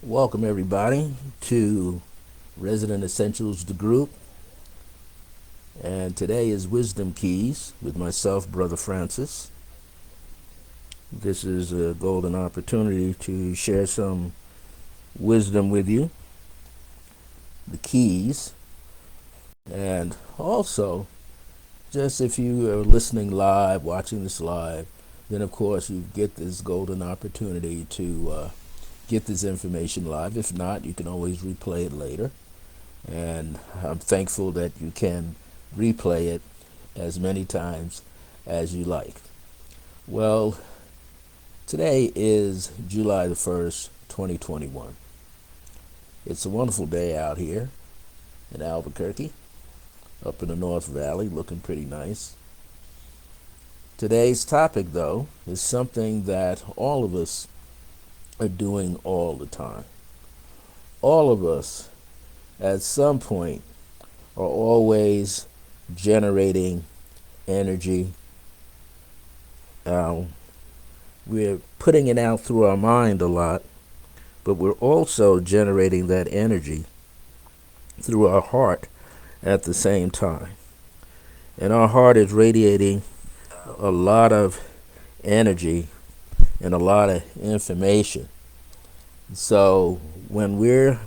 Welcome, everybody, to Resident Essentials, the group. And today is Wisdom Keys with myself, Brother Francis. This is a golden opportunity to share some wisdom with you, the keys, and also, just if you are listening live, watching this live, then of course you get this golden opportunity to get this information live. If not, you can always replay it later. And I'm thankful that you can replay it as many times as you like. Well, today is July the 1st, 2021. It's a wonderful day out here in Albuquerque, up in the North Valley, looking pretty nice. Today's topic, though, is something that all of us are doing all the time. All of us, at some point, are always generating energy. We're putting it out through our mind a lot, but we're also generating that energy through our heart at the same time. And our heart is radiating a lot of energy and a lot of information. So when we're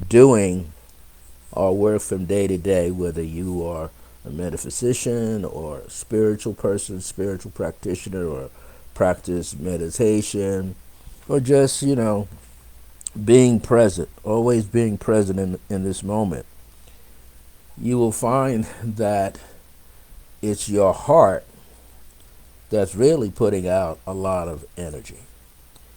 doing our work from day to day, whether you are a metaphysician or a spiritual person, spiritual practitioner, or practice meditation, or just, being present, always being present in this moment, you will find that it's your heart that's really putting out a lot of energy.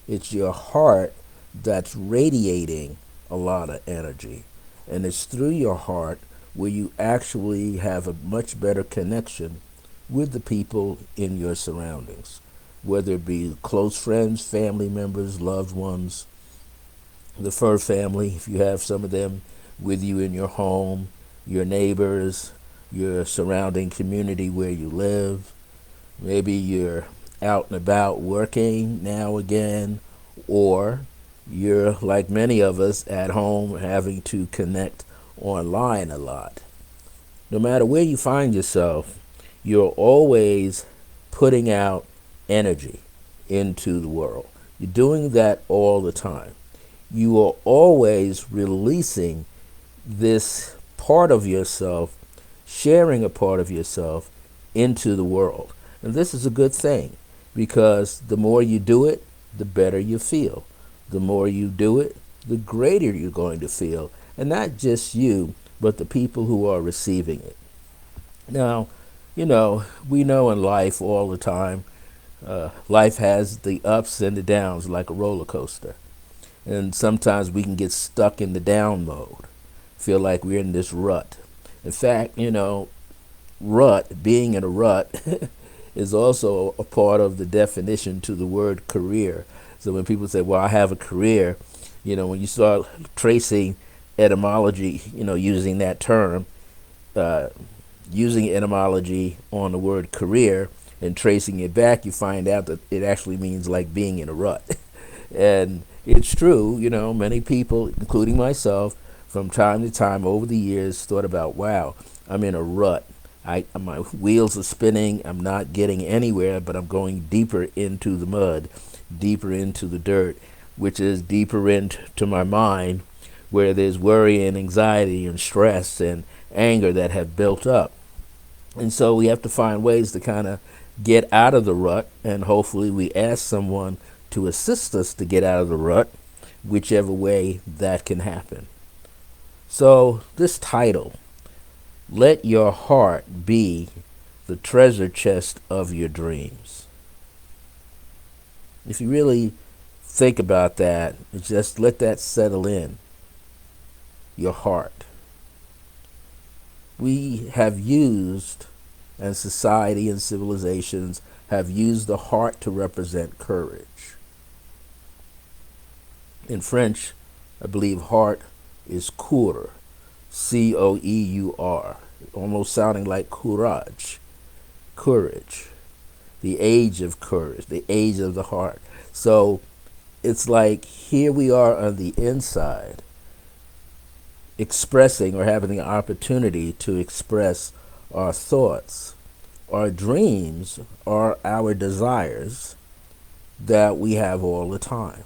It's your heart that's radiating a lot of energy. And it's through your heart where you actually have a much better connection with the people in your surroundings, whether it be close friends, family members, loved ones, the fur family, if you have some of them with you in your home, your neighbors, your surrounding community where you live. Maybe you're out and about working now again, or you're like many of us at home having to connect online a lot. No matter where you find yourself, you're always putting out energy into the world. You're doing that all the time. You are always releasing this part of yourself, sharing a part of yourself into the world. And this is a good thing because the more you do it, the better you feel. The more you do it, the greater you're going to feel. And not just you, but the people who are receiving it. Now, we know in life all the time, life has the ups and the downs like a roller coaster. And sometimes we can get stuck in the down mode, feel like we're in this rut. In fact, being in a rut, is also a part of the definition to the word career. So when people say, well, I have a career, when you start tracing etymology, using that term, using etymology on the word career and tracing it back, you find out that it actually means like being in a rut. And it's true, many people, including myself, from time to time over the years thought about, wow, I'm in a rut. My wheels are spinning. I'm not getting anywhere, but I'm going deeper into the mud, deeper into the dirt, which is deeper into my mind, where there's worry and anxiety and stress and anger that have built up. And so we have to find ways to kind of get out of the rut, and hopefully we ask someone to assist us to get out of the rut, whichever way that can happen. So this title, let your heart be the treasure chest of your dreams. If you really think about that, just let that settle in. Your heart. We have used, and society and civilizations have used the heart to represent courage. In French, I believe heart is coeur, Coeur, almost sounding like courage, the age of courage, the age of the heart. So it's like here we are on the inside expressing or having the opportunity to express our thoughts. Our dreams are our desires that we have all the time.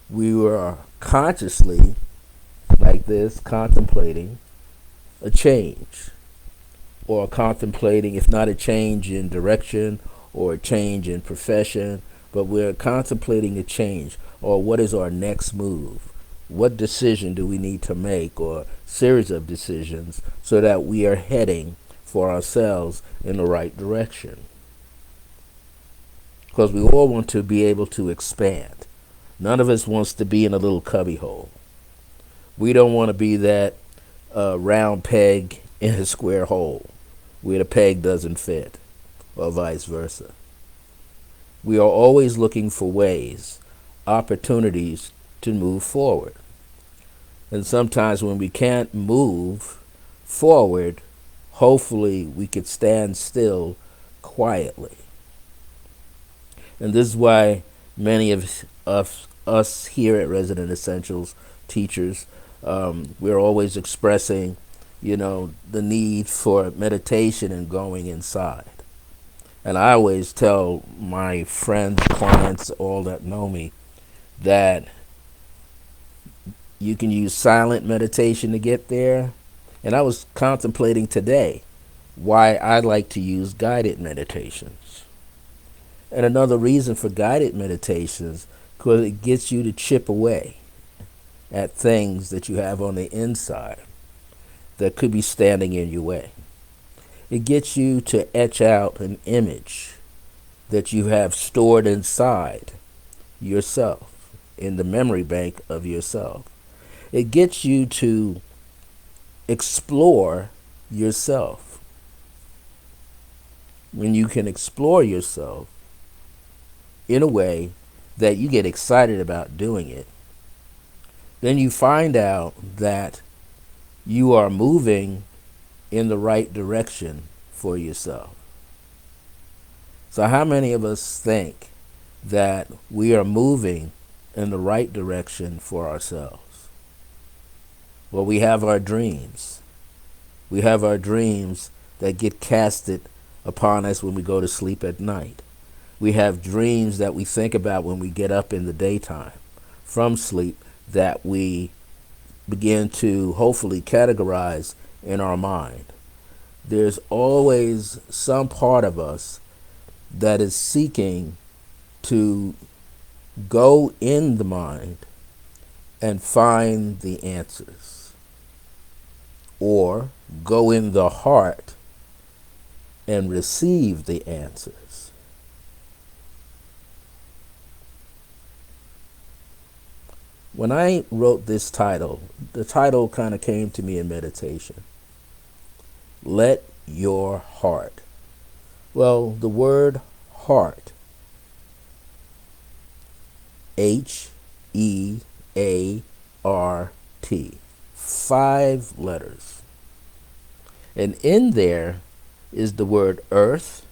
We are consciously, like this, contemplating a change, or contemplating, if not a change in direction or a change in profession, but we're contemplating a change, or what is our next move? What decision do we need to make, or series of decisions, so that we are heading for ourselves in the right direction? Because we all want to be able to expand. None of us wants to be in a little cubby hole. We don't want to be that round peg in a square hole where the peg doesn't fit, or vice versa. We are always looking for ways, opportunities to move forward. And sometimes when we can't move forward, hopefully we could stand still quietly. And this is why many of us here at Resident Essentials teachers, we're always expressing, the need for meditation and going inside. And I always tell my friends, clients, all that know me, that you can use silent meditation to get there. And I was contemplating today why I like to use guided meditations. And another reason for guided meditations, because it gets you to chip away at things that you have on the inside that could be standing in your way. It gets you to etch out an image that you have stored inside yourself, in the memory bank of yourself. It gets you to explore yourself. When you can explore yourself in a way that you get excited about doing it, then you find out that you are moving in the right direction for yourself. So how many of us think that we are moving in the right direction for ourselves? Well, we have our dreams. We have our dreams that get casted upon us when we go to sleep at night. We have dreams that we think about when we get up in the daytime from sleep, that we begin to hopefully categorize in our mind. There's always some part of us that is seeking to go in the mind and find the answers, or go in the heart and receive the answers. When I wrote this title, the title kind of came to me in meditation. Let your heart. Well, the word heart, H-E-A-R-T, 5 letters. And in there is the word earth,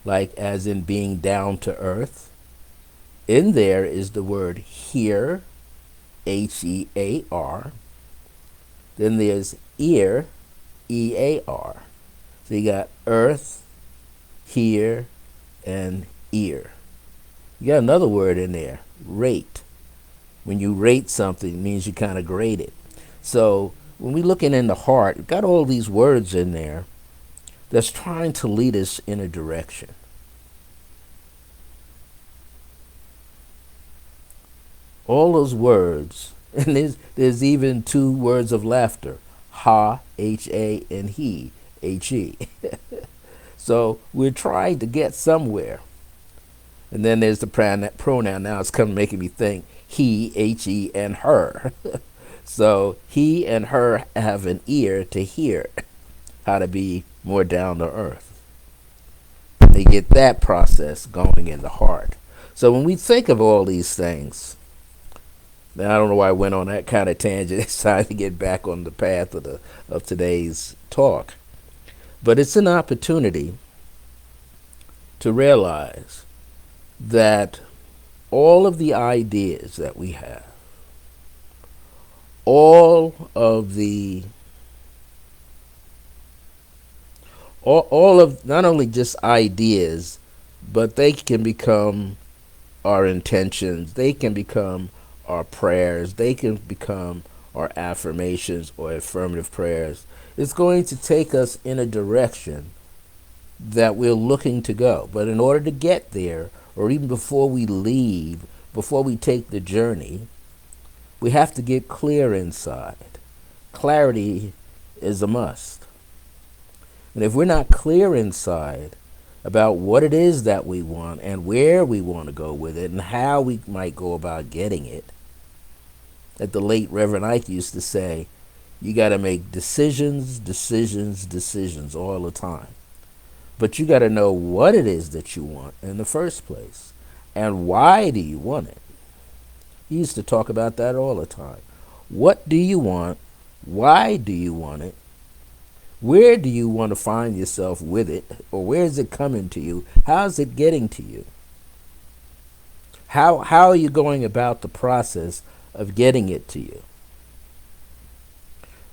like as in being down to earth. In there is the word hear, H-E-A-R. Then there's ear, E-A-R. So you got earth, hear, and ear. You got another word in there, rate. When you rate something, it means you kind of grade it. So when we're looking in the heart, we've got all these words in there that's trying to lead us in a direction. All those words, and there's even 2 words of laughter, ha, H-A, and he, H-E. So we're trying to get somewhere. And then there's the pronoun. Now it's kind of making me think he, H-E, and her. So he and her have an ear to hear how to be more down to earth. They get that process going in the heart. So when we think of all these things, now, I don't know why I went on that kind of tangent. It's time to get back on the path of today's talk. But it's an opportunity to realize that all of the ideas that we have, all of the all of not only just ideas, but they can become our intentions, they can become our prayers, they can become our affirmations or affirmative prayers. It's going to take us in a direction that we're looking to go. But in order to get there, or even before we leave, before we take the journey, we have to get clear inside. Clarity is a must. And if we're not clear inside about what it is that we want and where we want to go with it and how we might go about getting it, that the late Reverend Ike used to say, you got to make decisions, decisions, decisions all the time. But you got to know what it is that you want in the first place. And why do you want it? He used to talk about that all the time. What do you want? Why do you want it? Where do you want to find yourself with it? Or where is it coming to you? How is it getting to you? How are you going about the process of getting it to you?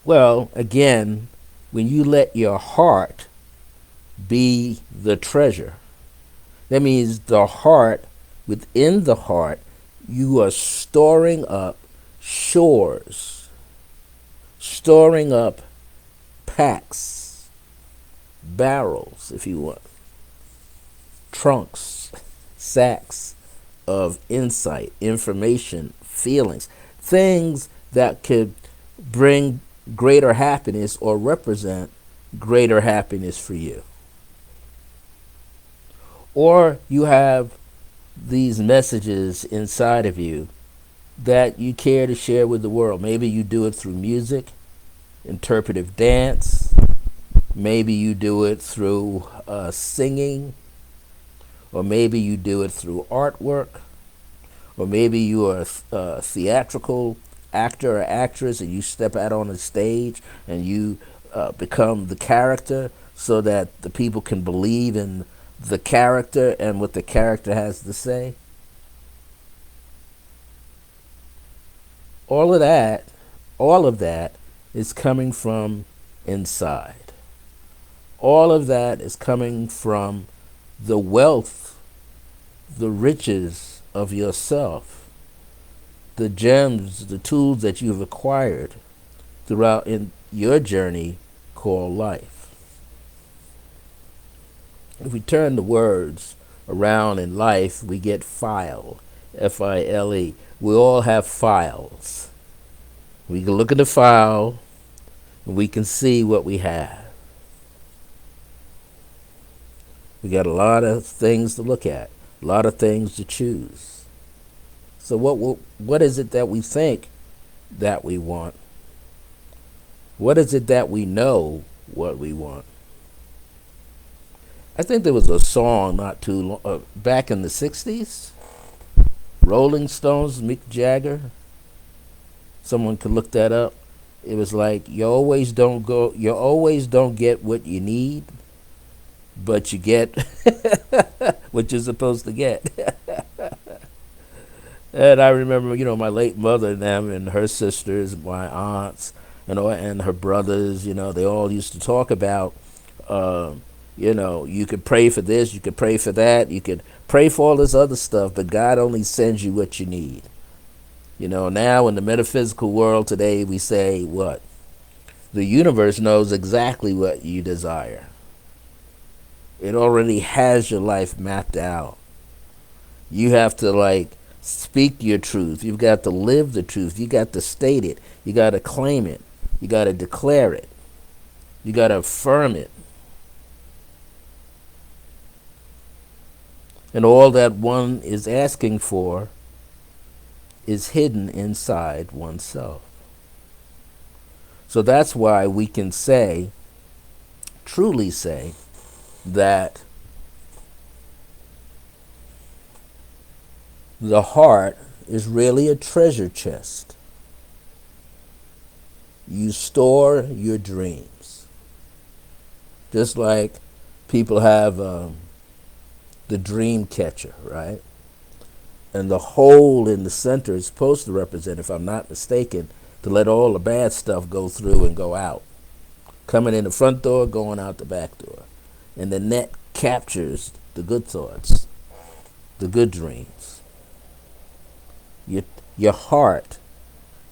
Well, again, when you let your heart be the treasure, that means the heart, within the heart, you are storing up shores, storing up packs, barrels, if you want, trunks, sacks of insight, information, feelings, things that could bring greater happiness or represent greater happiness for you. Or you have these messages inside of you that you care to share with the world. Maybe you do it through music, interpretive dance. Maybe you do it through singing. Or maybe you do it through artwork. Or maybe you are a theatrical actor or actress and you step out on a stage and you become the character so that the people can believe in the character and what the character has to say. All of that is coming from inside. All of that is coming from the wealth, the riches of yourself, the gems, the tools that you've acquired throughout in your journey called life. If we turn the words around in life, we get file, F-I-L-E. We all have files. We can look at the file and we can see what we have. We got a lot of things to look at, a lot of things to choose. So what is it that we think that we want? What is it that we know what we want? I think there was a song not too long, back in the 60s, Rolling Stones, Mick Jagger. Someone could look that up. It was like, you always don't get what you need, but you get what you're supposed to get. And I remember, my late mother and them and her sisters, my aunts, and her brothers, they all used to talk about, you could pray for this, you could pray for that, you could pray for all this other stuff, but God only sends you what you need. Now in the metaphysical world today, we say what? The universe knows exactly what you desire. It already has your life mapped out. You have to speak your truth. You've got to live the truth. You got to state it. You got to claim it. You got to declare it. You got to affirm it. And all that one is asking for is hidden inside oneself. So that's why we can say, truly say, that the heart is really a treasure chest. You store your dreams. Just like people have the dream catcher, right? And the hole in the center is supposed to represent, if I'm not mistaken, to let all the bad stuff go through and go out. Coming in the front door, going out the back door. And the net captures the good thoughts, the good dreams. Your heart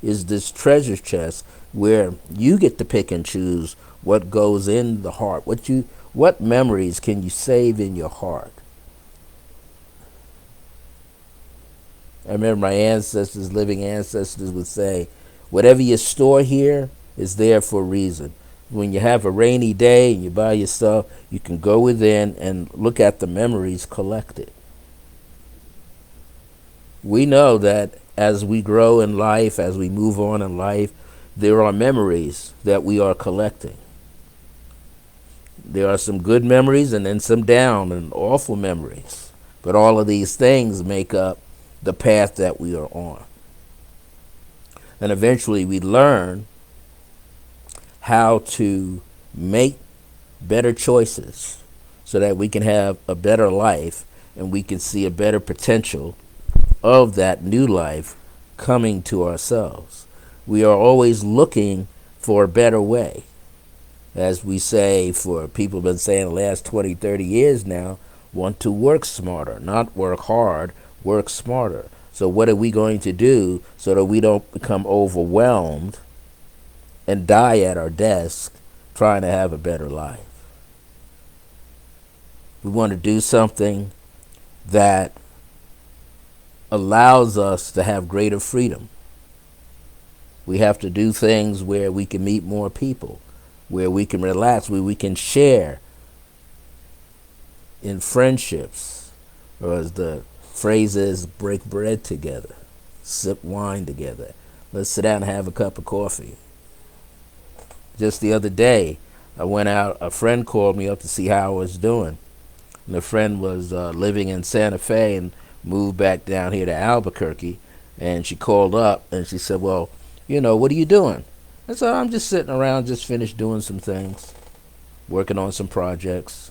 is this treasure chest where you get to pick and choose what goes in the heart. What memories can you save in your heart? I remember my ancestors, living ancestors, would say, whatever you store here is there for a reason. When you have a rainy day and you're by yourself, you can go within and look at the memories collected. We know that as we grow in life, as we move on in life, there are memories that we are collecting. There are some good memories and then some down and awful memories. But all of these things make up the path that we are on. And eventually we learn how to make better choices so that we can have a better life and we can see a better potential of that new life coming to ourselves. We are always looking for a better way. As we say, for people have been saying the last 20, 30 years now, want to work smarter, not work hard, work smarter. So what are we going to do so that we don't become overwhelmed and die at our desk trying to have a better life? We want to do something that allows us to have greater freedom. We have to do things where we can meet more people, where we can relax, where we can share in friendships, or as the phrase is, break bread together, sip wine together. Let's sit down and have a cup of coffee. Just the other day, I went out, a friend called me up to see how I was doing. And the friend was living in Santa Fe and moved back down here to Albuquerque. And she called up and she said, well, what are you doing? I said, I'm just sitting around, just finished doing some things, working on some projects.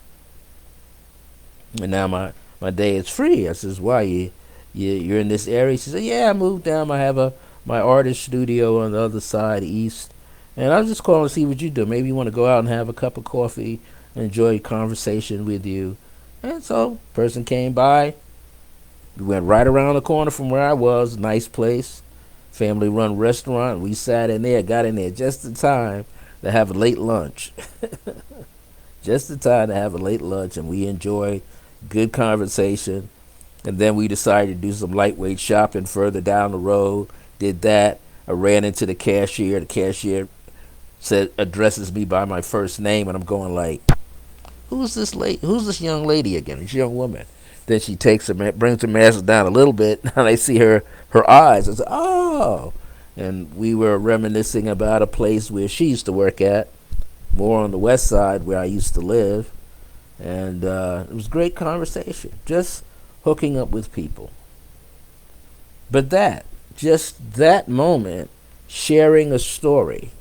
And now my day is free. I says, why, you're in this area? She said, yeah, I moved down. I have my artist studio on the other side, east. And I was just calling to see what you do. Maybe you want to go out and have a cup of coffee and enjoy a conversation with you. And so, person came by. We went right around the corner from where I was. Nice place. Family-run restaurant. We sat in there, got in there just in time to have a late lunch. Just in time to have a late lunch, and we enjoyed good conversation. And then we decided to do some lightweight shopping further down the road. Did that. I ran into the cashier. The cashier addresses me by my first name, and I'm going like, who's this young lady again? This young woman. Then she brings her mask down a little bit, and I see her eyes. I said, oh. And we were reminiscing about a place where she used to work at, more on the west side where I used to live. And it was great conversation, just hooking up with people. But just that moment, sharing a story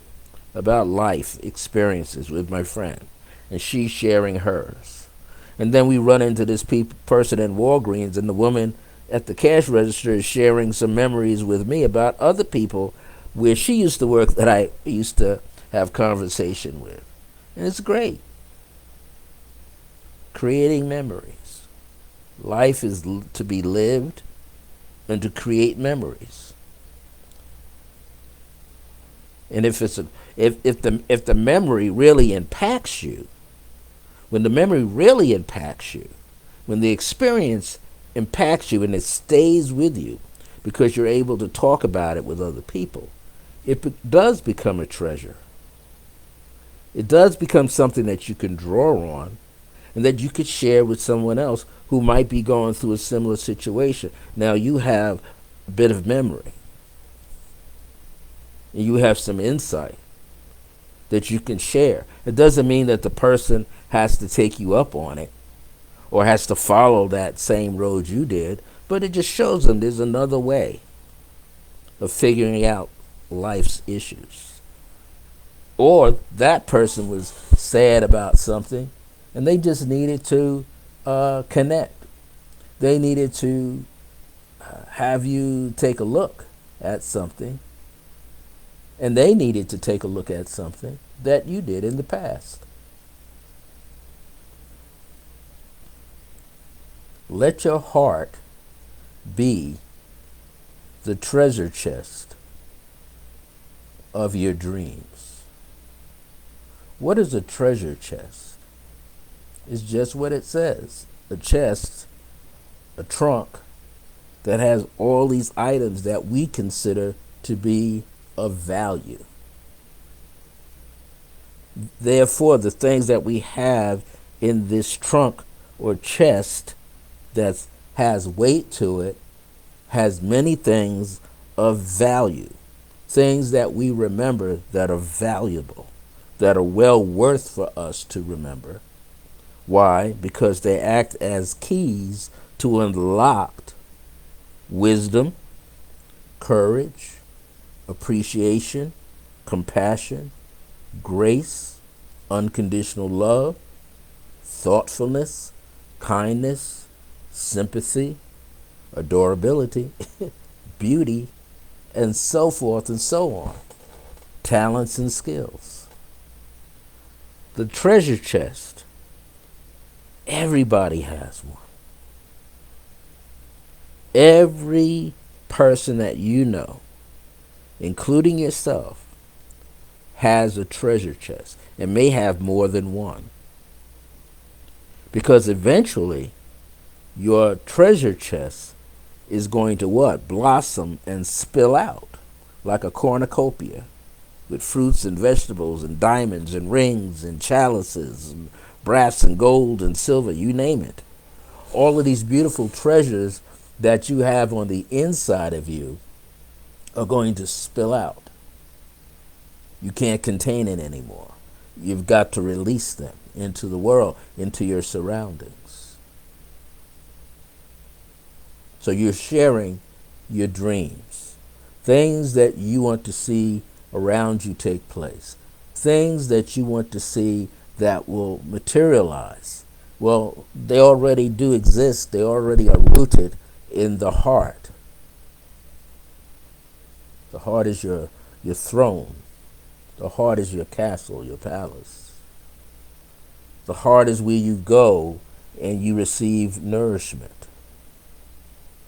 about life experiences with my friend, and she sharing hers. And then we run into this person in Walgreens, and the woman at the cash register is sharing some memories with me about other people where she used to work that I used to have conversation with. And it's great. Creating memories. Life is to be lived and to create memories. And if the memory really impacts you, when the memory really impacts you, when the experience impacts you and it stays with you because you're able to talk about it with other people, it does become a treasure. It does become something that you can draw on and that you could share with someone else who might be going through a similar situation. Now you have a bit of memory. And you have some insight that you can share. It doesn't mean that the person has to take you up on it or has to follow that same road you did, but it just shows them there's another way of figuring out life's issues. Or that person was sad about something and they just needed to connect. They needed to have you take a look at something, and they needed to take a look at something that you did in the past. Let your heart be the treasure chest of your dreams. What is a treasure chest? It's just what it says. A chest, a trunk that has all these items that we consider to be of value. Therefore, the things that we have in this trunk or chest that has weight to it has many things of value, things that we remember that are valuable, that are well worth for us to remember. Why? Because they act as keys to unlock wisdom, courage, appreciation, compassion, grace, unconditional love, thoughtfulness, kindness, sympathy, adorability, beauty, and so forth and so on. Talents and skills. The treasure chest. Everybody has one. Every person that you know, including yourself, has a treasure chest and may have more than one. Because eventually, your treasure chest is going to what? Blossom and spill out like a cornucopia with fruits and vegetables and diamonds and rings and chalices and brass and gold and silver, you name it. All of these beautiful treasures that you have on the inside of you are going to spill out. You can't contain it anymore. You've got to release them into the world, into your surroundings. So you're sharing your dreams, things that you want to see around you take place, things that you want to see that will materialize. Well, they already do exist. They already are rooted in the heart. The heart is your throne. The heart is your castle, your palace. The heart is where you go and you receive nourishment.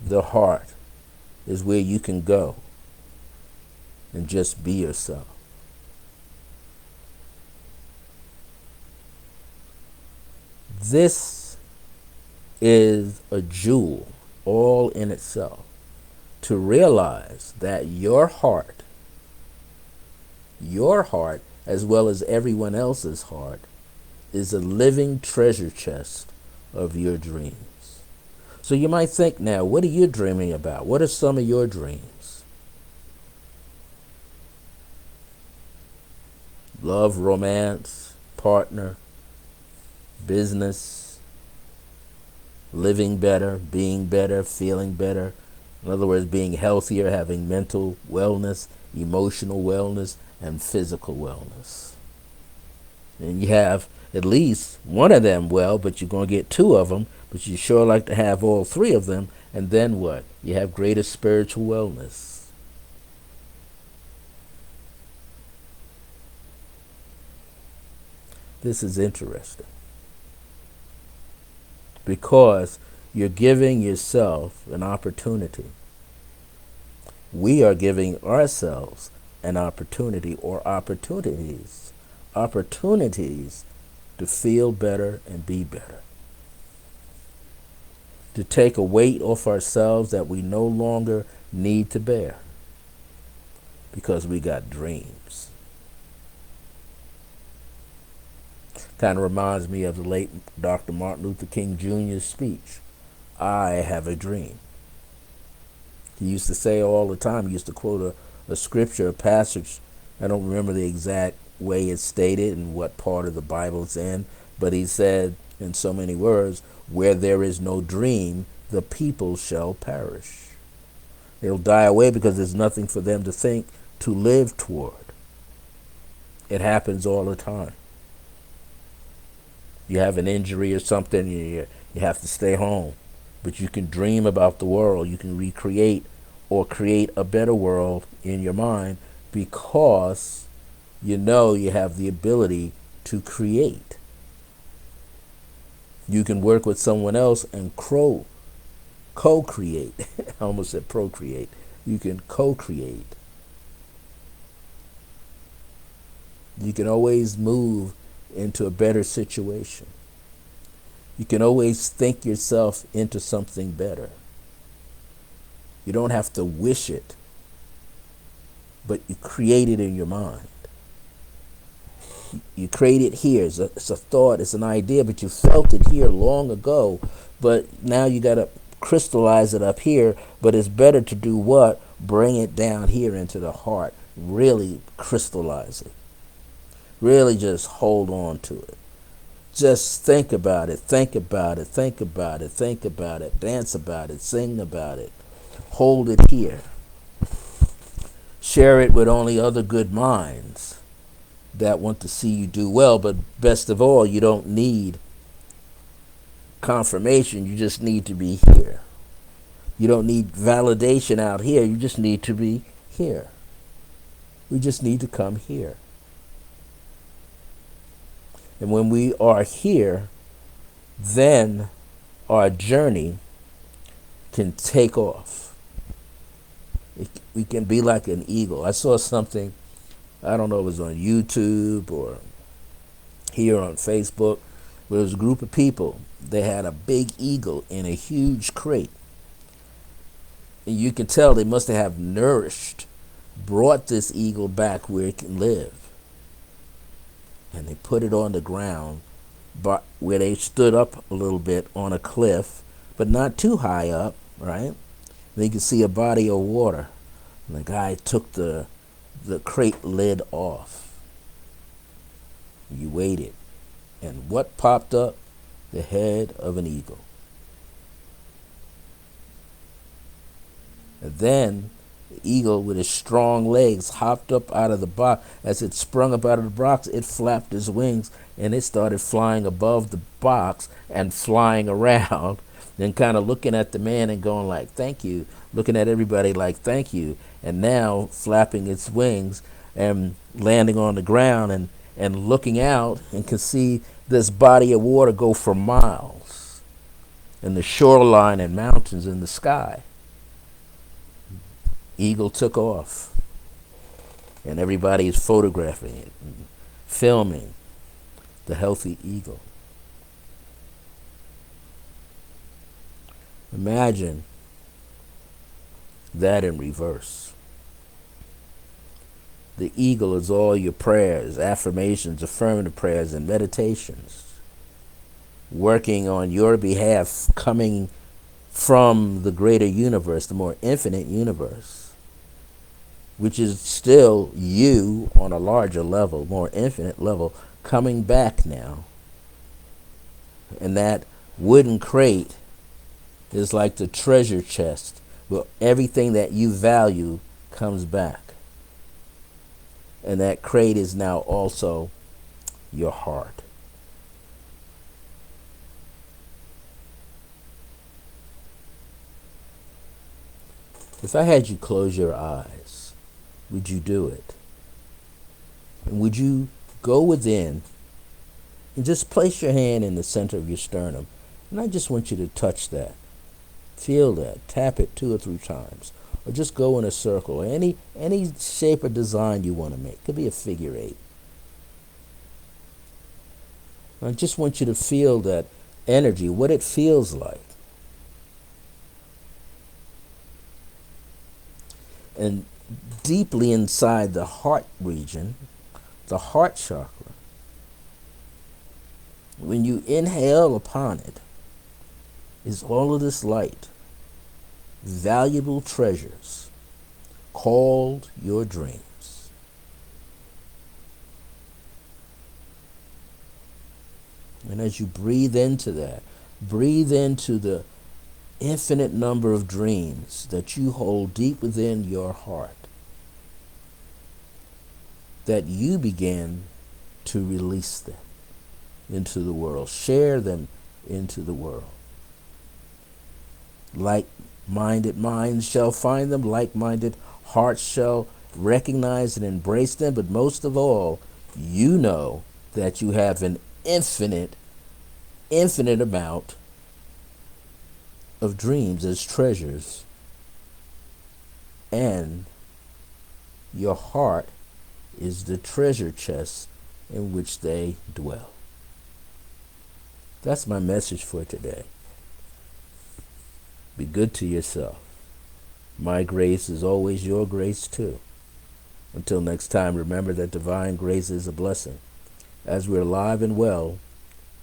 The heart is where you can go and just be yourself. This is a jewel all in itself, to realize that your heart, as well as everyone else's heart, is a living treasure chest of your dreams. So you might think now, what are you dreaming about? What are some of your dreams? Love, romance, partner, business, living better, being better, feeling better. In other words, being healthier, having mental wellness, emotional wellness, and physical wellness. And you have at least one of them well, but you're going to get two of them, but you sure like to have all three of them. And then what? You have greater spiritual wellness. This is interesting, because you're giving yourself an opportunity. We are giving ourselves an opportunity, or opportunities to feel better and be better. To take a weight off ourselves that we no longer need to bear, because we got dreams. Kind of reminds me of the late Dr. Martin Luther King Jr.'s speech, "I have a dream." He used to say all the time, he used to quote a scripture, a passage. I don't remember the exact way it's stated and what part of the Bible it's in, but he said in so many words, "Where there is no dream, the people shall perish." They'll die away because there's nothing for them to think, to live toward. It happens all the time. You have an injury or something, you have to stay home. But you can dream about the world. You can recreate or create a better world in your mind because you know you have the ability to create. You can work with someone else and co-create. I almost said procreate. You can co-create. You can always move into a better situation. You can always think yourself into something better. You don't have to wish it, but you create it in your mind. You create it here. It's a thought, it's an idea, but you felt it here long ago. But now you got to crystallize it up here. But it's better to do what? Bring it down here into the heart. Really crystallize it. Really just hold on to it. Just think about it, think about it, think about it, think about it, dance about it, sing about it. Hold it here. Share it with only other good minds that want to see you do well. But best of all, you don't need confirmation. You just need to be here. You don't need validation out here. You just need to be here. We just need to come here. And when we are here, then our journey can take off. We can be like an eagle. I saw something, I don't know if it was on YouTube or here on Facebook, but it was a group of people. They had a big eagle in a huge crate. And you can tell they must have brought this eagle back where it can live. And they put it on the ground, but where they stood up a little bit on a cliff, but not too high up, right? Then you can see a body of water. And the guy took the crate lid off. You waited. And what popped up? The head of an eagle. And then the eagle, with his strong legs, hopped up out of the box. As it sprung up out of the box, it flapped its wings, and it started flying above the box and flying around, and kind of looking at the man and going like, thank you, looking at everybody like, thank you, and now flapping its wings and landing on the ground and looking out and can see this body of water go for miles, and the shoreline and mountains in the sky. Eagle took off, and everybody is photographing it and filming the healthy eagle. Imagine that in reverse. The eagle is all your prayers, affirmations, affirmative prayers, and meditations, working on your behalf, coming from the greater universe, the more infinite universe, which is still you on a larger level, more infinite level, coming back now. And that wooden crate is like the treasure chest, where everything that you value comes back. And that crate is now also your heart. If I had you close your eyes, would you do it? And would you go within and just place your hand in the center of your sternum? And I just want you to touch that. Feel that. Tap it 2 or 3 times. Or just go in a circle. Any shape or design you want to make. It could be a figure 8. I just want you to feel that energy, what it feels like. And deeply inside the heart region, the heart chakra, when you inhale upon it, is all of this light, valuable treasures called your dreams. And as you breathe into that, breathe into the infinite number of dreams that you hold deep within your heart, that you begin to release them into the world, share them into the world. Like-minded minds shall find them. Like-minded hearts shall recognize and embrace them. But most of all, you know that you have an infinite amount of dreams as treasures, and your heart is the treasure chest in which they dwell. That's my message for today. Be good to yourself. My grace is always your grace too. Until next time, remember that divine grace is a blessing as we're alive and well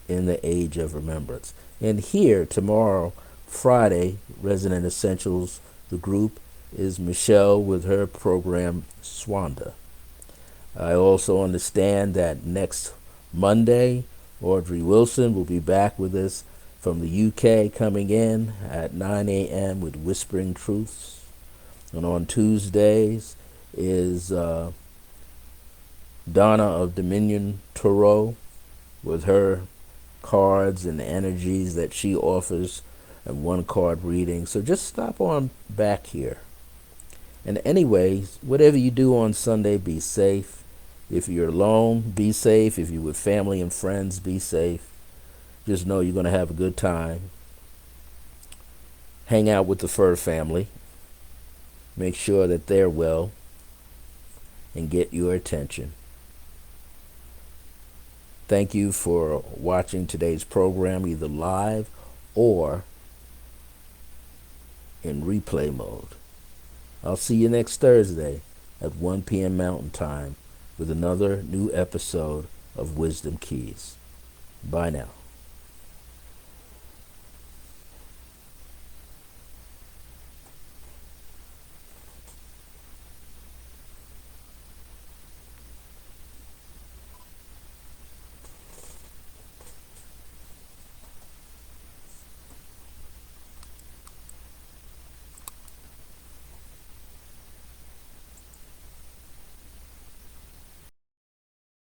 in the age of remembrance. And here tomorrow, Friday, Resident Essentials, the group, is Michelle with her program Swanda. I also understand that next Monday, Audrey Wilson will be back with us from the UK, coming in at 9 a.m. with Whispering Truths. And on Tuesdays is Donna of Dominion Tarot with her cards and energies that she offers, and one card reading. So just stop on back here. And anyways, whatever you do on Sunday, be safe. If you're alone, be safe. If you're with family and friends, be safe. Just know you're going to have a good time. Hang out with the fur family. Make sure that they're well and get your attention. Thank you for watching today's program, either live or in replay mode. I'll see you next Thursday at 1 p.m. Mountain Time with another new episode of Wisdom Keys. Bye now.